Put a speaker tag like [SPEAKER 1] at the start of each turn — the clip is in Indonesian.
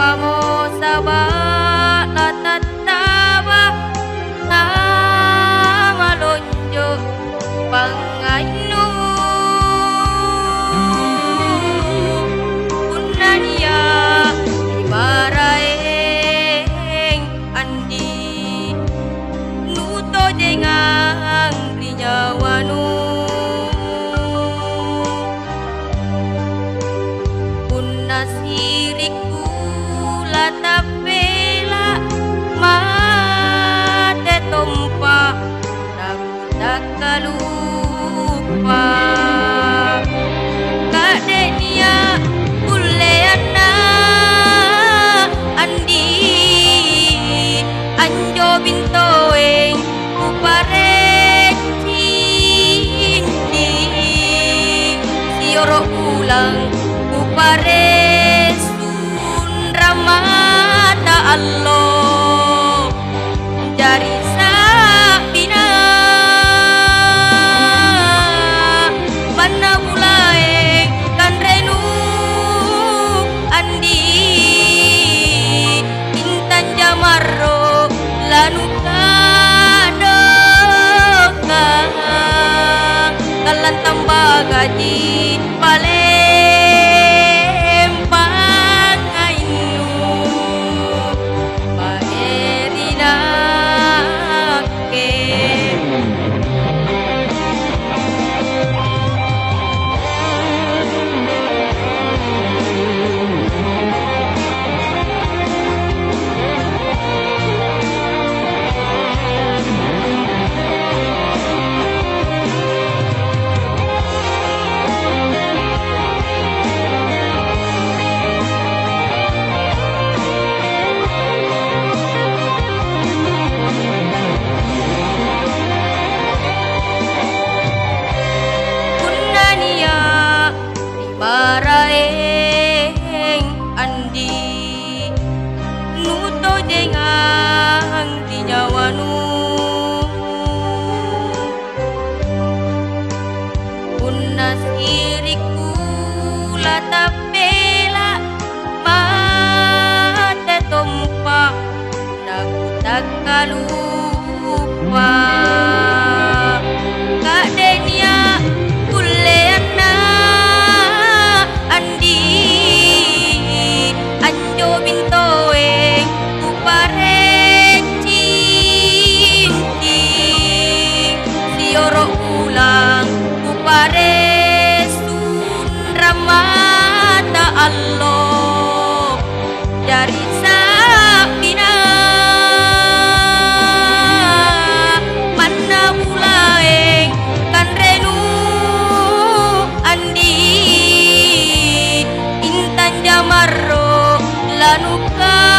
[SPEAKER 1] Pamo sabak la tatawa nama lonjo pangainu punania dimaraeng andi nuto jengang rinyawanu punasiriku la tapela mate tompa naku tak kalupa kadenia kuleana andi anjo bintoeng kupare cincin sioro ulang kupare ramata Allah jari sabina mana mulai kan renu andi intan jamarro lanu kadoka kalan tambah gaji maraeng andi nuto jengang dinyawanu punasiriku la tapela mate tompa naku tak kalupa kadenia kuleana andi anjo bintoeng kupare cincin sioro ulang kupare sun ramata Allah dari sabina mana mulai kan renu andi intan jamarro lanuka